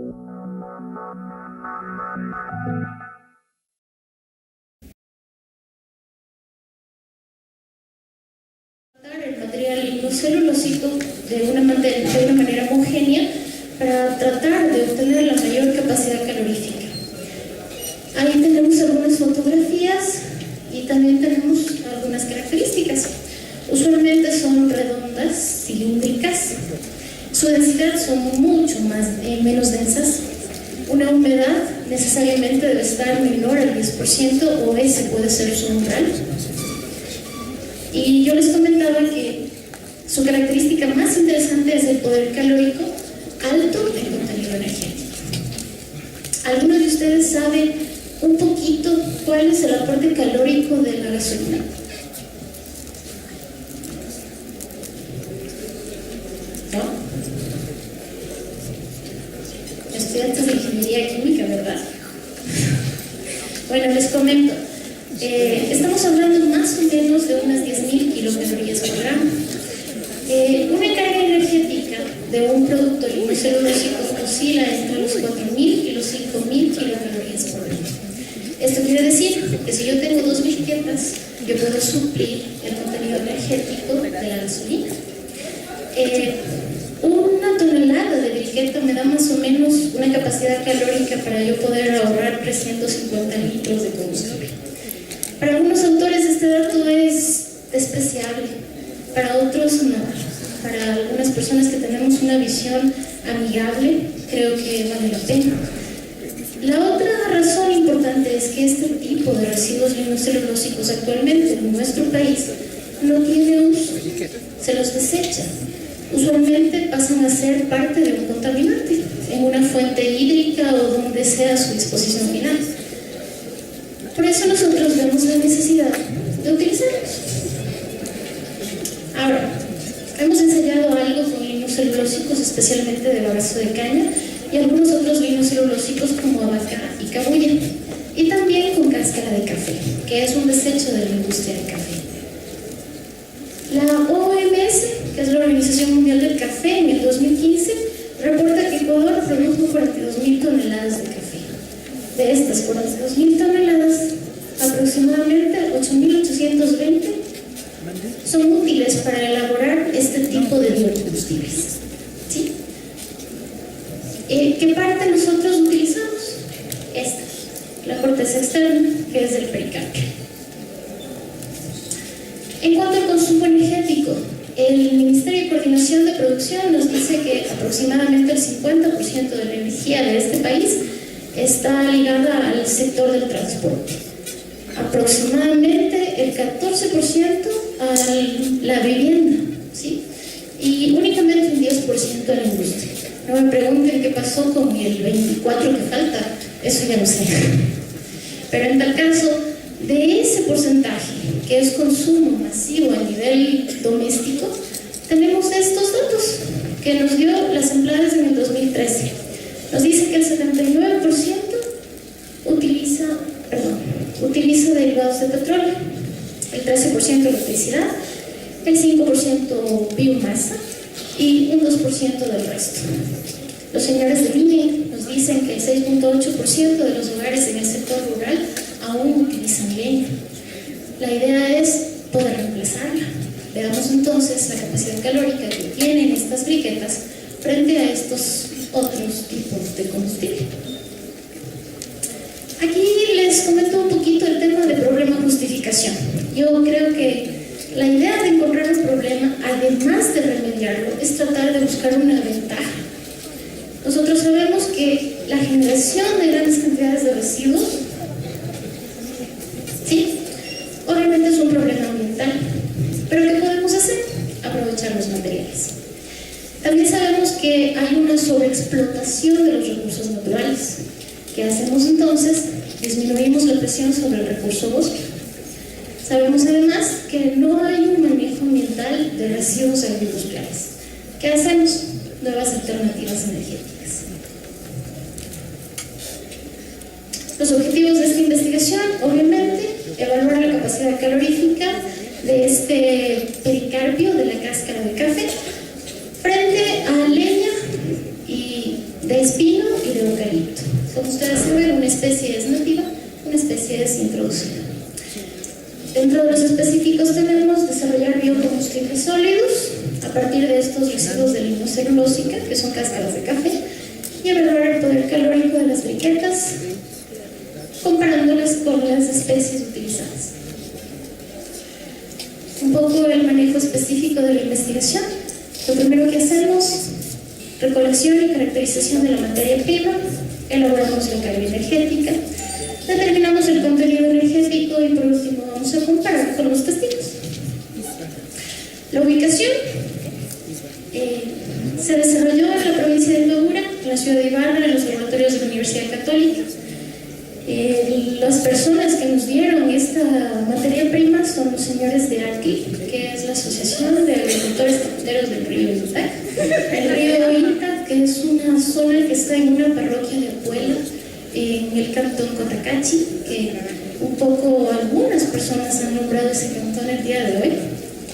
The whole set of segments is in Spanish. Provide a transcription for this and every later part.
El material lignocelulósico de una manera homogénea para tratar de obtener la mayor capacidad calorífica. Ahí tenemos algunas fotografías y también tenemos algunas características. Usualmente son redondas, cilíndricas. Su densidad son menos densas. Una humedad necesariamente debe estar menor al 10% o ese puede ser su umbral. Y yo les comentaba que su característica más interesante es el poder calórico alto en contenido energético. ¿Alguno de ustedes sabe un poquito cuál es el aporte calórico de la gasolina? ¿No? Estudiantes de ingeniería química, ¿verdad? Bueno, les comento. Estamos hablando más o menos de unas 10.000 kilocalorías por gramo. Una carga energética de un producto lignocelulósico oscila entre los 4.000 y los 5.000 kilocalorías por gramo. Esto quiere decir que si yo tengo 2 briquetas, yo puedo suplir el contenido energético de la gasolina. Una tonelada de briqueta me da más o menos una capacidad calórica para yo poder ahorrar 350 litros de combustible. Para algunos autores este dato es despreciable, para otros no. Para algunas personas que tenemos una visión amigable, creo que vale la pena. La otra razón importante es que este tipo de residuos lignocelulósicos actualmente en nuestro país no tiene uso, se los desecha. Usualmente pasan a ser parte de un contaminante, en una fuente hídrica o donde sea su disposición final. Por eso nosotros vemos la necesidad de utilizarlos. Ahora, hemos ensayado algo con lignocelulósicos, especialmente de bagazo de caña, y algunos otros lignocelulósicos como abaca y cabuya, y también con cáscara de café, que es un desecho de la industria del café. La OMS, que es la Organización Mundial del Café, en el 2015 reporta que Ecuador produjo 42.000 toneladas de café. De estas 42.000 toneladas, aproximadamente 8.820 son útiles para elaborar este tipo de biocombustibles. ¿Sí? ¿Qué parte nosotros utilizamos? Esta, la corteza externa, que es del pericarpio. En cuanto al consumo energético, el Ministerio de Coordinación de Producción nos dice que aproximadamente el 50% de la energía de este país está ligada al sector del transporte, aproximadamente el 14% a la vivienda, ¿sí? Y únicamente un 10% a la industria. No me pregunten qué pasó con el 24% que falta, eso ya lo sé. Pero en tal caso, de ese porcentaje que es consumo masivo a nivel doméstico, tenemos estos datos que nos dio la Asambleas en el 2013. Nos dice que el 79% utiliza derivados de petróleo, el 13% electricidad, el 5% biomasa y un 2% del resto. Los señores de INE nos dicen que el 6.8% de los hogares en el sector rural aún utilizan leña. La idea es poder reemplazarla. Veamos entonces la capacidad calórica que tienen estas briquetas frente a estos otros tipos de combustible. Aquí les comento un poquito el tema de problema-justificación. Yo creo que la idea de encontrar un problema, además de remediarlo, es tratar de buscar una ventaja. Nosotros sabemos que la generación de grandes cantidades de residuos, ¿sí?, obviamente es un problema ambiental. ¿Pero qué podemos hacer? Aprovechar los materiales. También sabemos que hay una sobreexplotación de los recursos naturales. ¿Qué hacemos entonces? Disminuimos la presión sobre el recurso bosque. Sabemos además que no hay un manejo ambiental de residuos agroindustriales. ¿Qué hacemos? Nuevas alternativas energéticas. Los objetivos de esta investigación, obviamente, evaluar la capacidad calorífica de este pericarpio de la cáscara de café frente a leña y de espino y de como ustedes saben, una especie es nativa, una especie es introducida. Dentro de los específicos tenemos desarrollar biocombustibles sólidos a partir de estos residuos de lignocelulósica, que son cáscaras de café, y evaluar el poder calórico de las briquetas comparándolas con las especies utilizadas. Un poco el manejo específico de la investigación. Lo primero que hacemos, recolección y caracterización de la materia prima, elaboramos la carga energética, determinamos el contenido energético y por último vamos a comparar con los testigos. La ubicación se desarrolló en la provincia de Togura, en la ciudad de Ibarra, en los laboratorios de la Universidad Católica. Las personas que nos dieron esta materia prima son los señores de ARCI, que es la Asociación de Agricultores Caputeros del Río Inta. El río Inta, que es una zona que está en una parroquia de Apuela, en el cantón Cotacachi, que un poco algunas personas han nombrado ese cantón el día de hoy,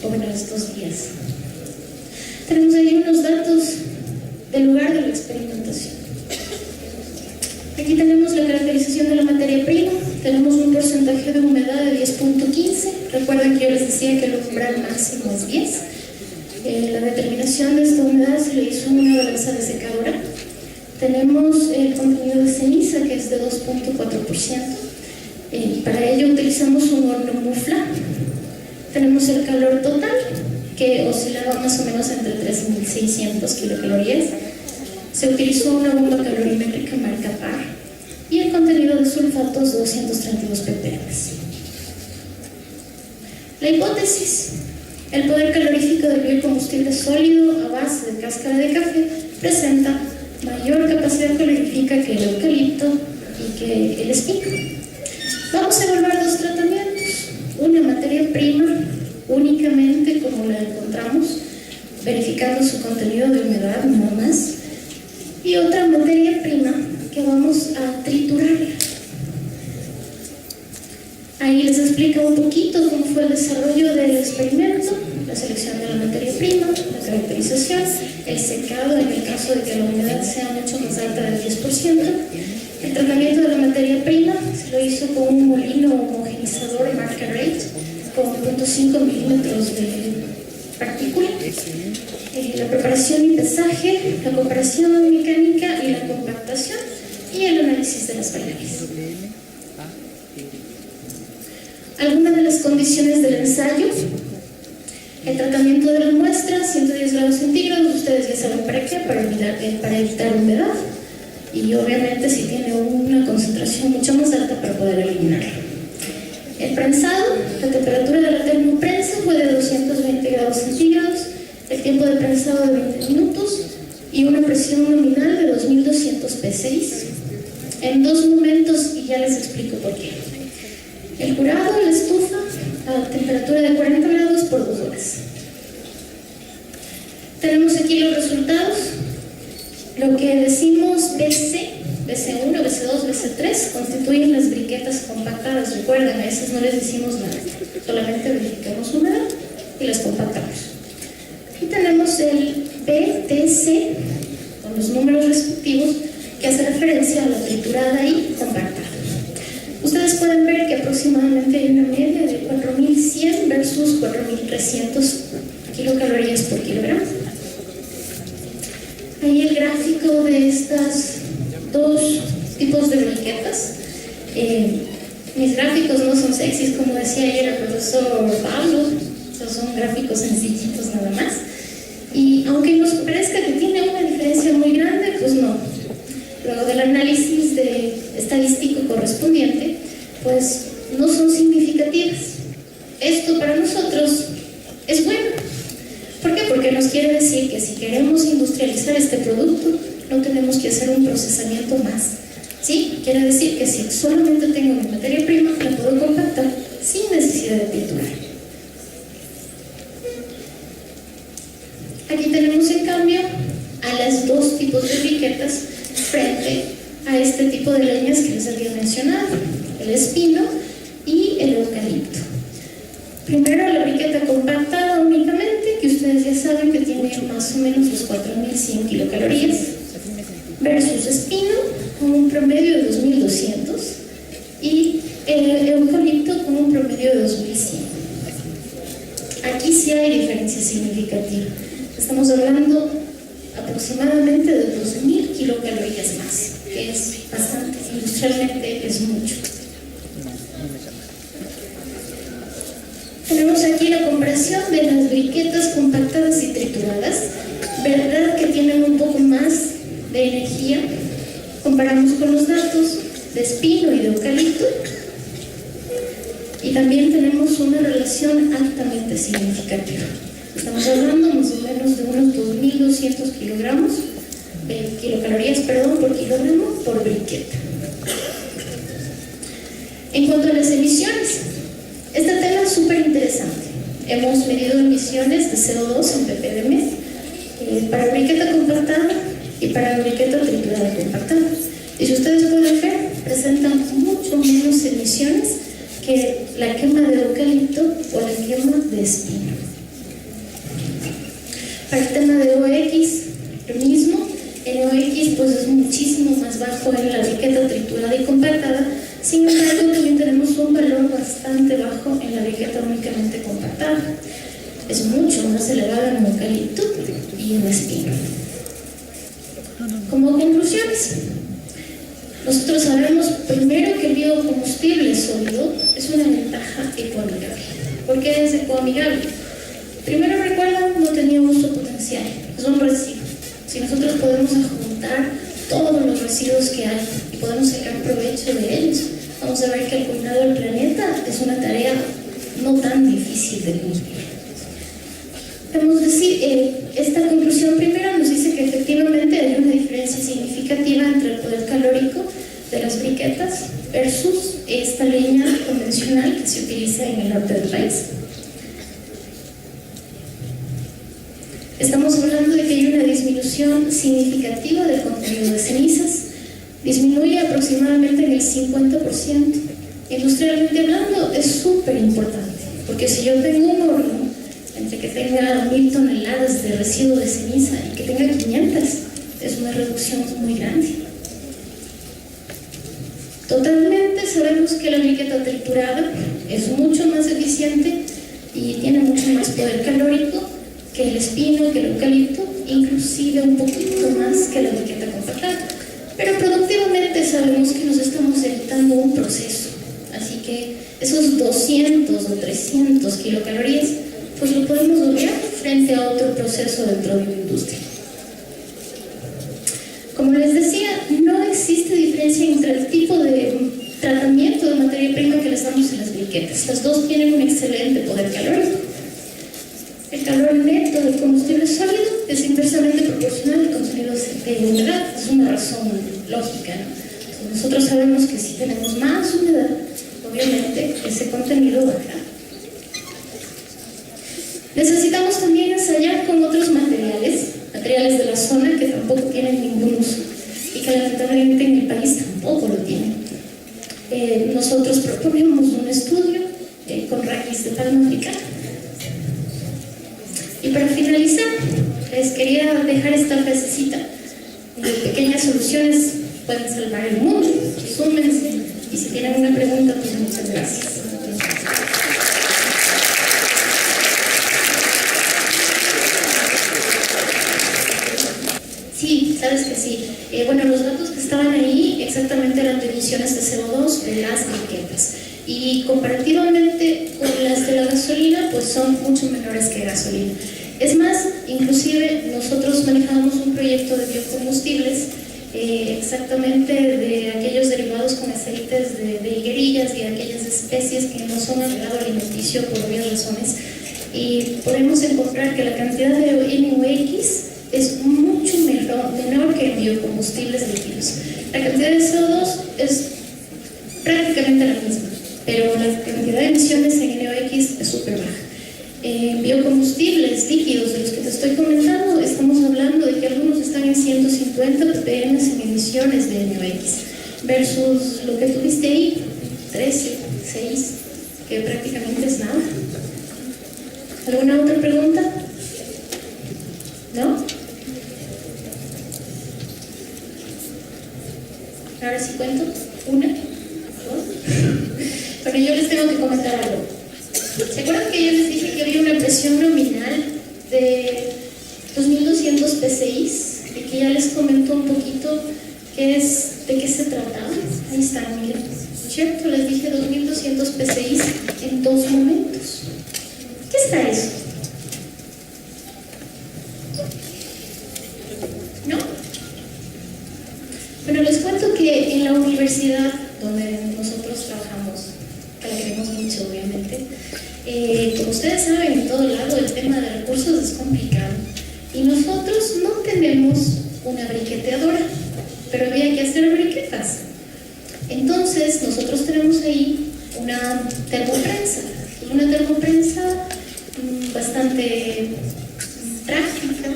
o bueno, estos días. Tenemos ahí unos datos del lugar de la experimentación. Aquí tenemos la caracterización de la materia prima, tenemos un porcentaje de humedad de 10.15, recuerden que yo les decía que el umbral máximo es 10. La determinación de esta humedad se le hizo en una balanza desecadora. Tenemos el contenido de ceniza, que es de 2.4%. Para ello utilizamos un horno mufla. Tenemos el calor total, que oscilaba más o menos entre 3.600 kilocalorías. Se utilizó una bomba calorimétrica marca PAR y el contenido de sulfatos 232 ppm. La hipótesis: el poder calorífico del biocombustible sólido a base de cáscara de café presenta mayor capacidad calorífica que el eucalipto y que el espino. Vamos a evaluar dos tratamientos: una materia prima únicamente como la encontramos, verificando su contenido de humedad, no más, y otra materia prima que vamos a triturar. Ahí les explica un poquito cómo fue el desarrollo del experimento, la selección de la materia prima, la caracterización, el secado en el caso de que la humedad sea mucho más alta del 10%, el tratamiento de la materia prima se lo hizo con un molino homogenizador marca Rate con 0.5 milímetros de partícula, la preparación y pesaje, la comparación mecánica y la compactación y el análisis de las variables. Algunas de las condiciones del ensayo: el tratamiento de las muestras, 110 grados centígrados, ustedes ya saben para qué, para evitar humedad, y obviamente si tiene una concentración mucho más alta para poder eliminarlo. El prensado, la temperatura de la termoprensa fue de 220 grados centígrados, el tiempo de prensado de 20 minutos y una presión nominal de 2200 p6 en dos momentos, y ya les explico por qué. El curado en la estufa a temperatura de 40 grados por 2 horas. Tenemos aquí los resultados. Lo que decimos BC, BC1, BC2, BC3 constituyen las briquetas compactadas. Recuerden, a esas no les decimos nada, solamente verificamos humedad y las compactamos. Y tenemos el BTC con los números respectivos, que hace referencia a la triturada y compactada. Ustedes pueden ver que aproximadamente hay una media de 4100 versus 4300 kilocalorías por kilogramo. Ahí el gráfico de estas dos tipos de briquetas. Mis gráficos no son sexys, como decía ayer el profesor Pablo, son gráficos sencillitos nada más. Y aunque nos parezca que tiene una diferencia muy grande, pues no. Luego del análisis estadístico correspondiente, pues no son significativas. Esto para nosotros es bueno. ¿Por qué? Porque nos quiere decir que si queremos industrializar este producto, no tenemos que hacer un procesamiento más. ¿Sí? Quiere decir que si solamente tengo mi materia prima, la puedo compactar sin necesidad de triturar. Aquí tenemos en cambio a los dos tipos de briquetas frente a este tipo de leñas que les había mencionado, el espino y el eucalipto. Primero la briqueta compactada únicamente, que ustedes ya saben que tiene más o menos los 4100 kilocalorías. versus espino con un promedio de 2.200 y eucalipto con un promedio de 2.100. Aquí sí hay diferencia significativa. Estamos hablando aproximadamente de 2.000 kilocalorías más, que es bastante, industrialmente es mucho. Tenemos aquí la comparación de las briquetas compactadas y trituradas. Verdad que tienen un poco más de energía. Comparamos con los datos de espino y de eucalipto. Y también tenemos una relación altamente significativa. Estamos hablando más o menos de unos 2.200 kilocalorías por kilogramo por briqueta. En cuanto a las emisiones, este tema es súper interesante. Hemos medido emisiones de CO2 en ppm para briqueta compactada y para briqueta triturada compactada. Y si ustedes pueden ver, presentan mucho menos emisiones que la quema de eucalipto o la quema de espino. Para el tema de OX, lo mismo. El OX pues es muchísimo más bajo en la briqueta triturada y compactada. Sin embargo, también tenemos un valor bastante bajo en la briqueta únicamente compactada. Es mucho más elevado en eucalipto y en espino. Como conclusiones, nosotros sabemos primero que el biocombustible sólido es una ventaja ecoamigable. ¿Por qué es ecoamigable? Primero, recuerdan, no tenía uso potencial, es un residuo. Si nosotros podemos juntar todos los residuos que hay y podemos sacar provecho de ellos, vamos a ver que el cuidado del planeta es una tarea no tan difícil de cumplir. Podemos decir, esta conclusión primera nos dice que efectivamente hay una diferencia significativa entre el poder calórico de las briquetas versus esta leña convencional que se utiliza en el norte del país. Estamos hablando de que hay una disminución significativa del contenido de cenizas, disminuye aproximadamente en el 50%. Industrialmente hablando es súper importante, porque si yo tengo un horno, entre que tenga 1.000 toneladas de residuo de ceniza y que tenga 500, es una reducción muy grande. Totalmente sabemos que la briqueta triturada es mucho más eficiente y tiene mucho más poder calórico que el espino, que el eucalipto, inclusive un poquito más que la briqueta compactada. Pero productivamente sabemos que nos estamos evitando un proceso, así que esos 200 o 300 kilocalorías pues lo podemos obviar frente a otro proceso dentro de la industria. Como les decía, no existe diferencia entre el tipo de tratamiento de materia prima que les damos en las briquetas. Las dos tienen un excelente poder calórico. El calor neto del combustible sólido es inversamente proporcional al contenido de humedad. Es una razón lógica, ¿no? Nosotros sabemos que si tenemos más humedad, obviamente ese contenido bajará. Necesitamos también ensayar con otros materiales de la zona que tampoco tienen ningún uso y que lamentablemente en el país tampoco lo tienen. Nosotros proponemos un estudio con raíz de palma africana. Y para finalizar, les quería dejar esta frasecita: pequeñas soluciones pueden salvar el mundo. Súmense, y si tienen una pregunta, pues muchas gracias. Sí, sabes que sí. Bueno, los datos que estaban ahí exactamente eran de emisiones de CO2 de las briquetas. Y comparativamente con las de la gasolina, pues son mucho menores que gasolina. Es más, inclusive nosotros manejamos un proyecto de biocombustibles exactamente de aquellos derivados con aceites de higuerillas y aquellas especies que no son agregado alimenticio por obvias razones, y podemos encontrar que la cantidad de NOx es mucho menor que en biocombustibles líquidos. La cantidad de CO2 es prácticamente la misma, pero la cantidad de emisiones en NOx es súper baja. En biocombustibles líquidos de los que te estoy comentando, estamos hablando de que algunos están en 150 ppm en emisiones de NOx, versus lo que tuviste ahí, 13, 6, que prácticamente es nada. ¿Alguna otra pregunta? ¿No? Ahora sí cuento. Una, dos. Pero yo les tengo que comentar algo. ¿Se acuerdan que yo les dije que había una presión nominal de 2.200 PCIs? Y que ya les comento un poquito de qué se trataba. Ahí está, miren. ¿Cierto? Les dije 2.200 PCIs en 2 momentos. ¿Qué está eso? ¿No? Bueno, les cuento que en la universidad donde nosotros trabajamos, que la queremos mucho obviamente, como ustedes saben, en todo lado el tema de recursos es complicado y nosotros no tenemos una briqueteadora, pero había que hacer briquetas. Entonces nosotros tenemos ahí una termoprensa bastante práctica,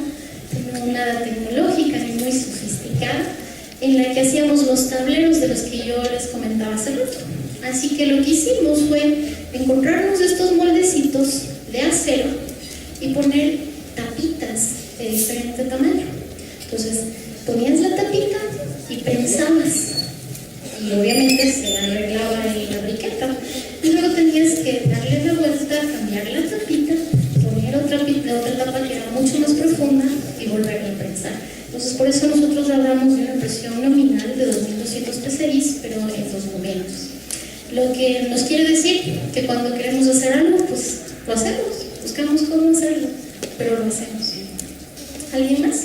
no nada tecnológica ni muy sofisticada, en la que hacíamos los tableros de los que yo les comentaba hace rato. Así que lo que hicimos fue encontrarnos estos moldecitos de acero y poner tapitas de diferente tamaño. Entonces ponías la tapita y prensabas y obviamente se arreglaba la briqueta y luego tenías que darle la vuelta, cambiar la tapita, poner otra tapa que era mucho más profunda y volverla a prensar. Entonces por eso nosotros hablamos de una presión nominal de 2.200 PSI, pero en 2 momentos. Lo que nos quiere decir que cuando queremos hacer algo, pues lo hacemos, buscamos cómo hacerlo, pero lo hacemos. ¿Alguien más?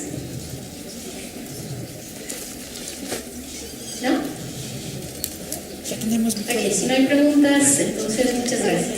¿No? Ok, si no hay preguntas, entonces muchas gracias.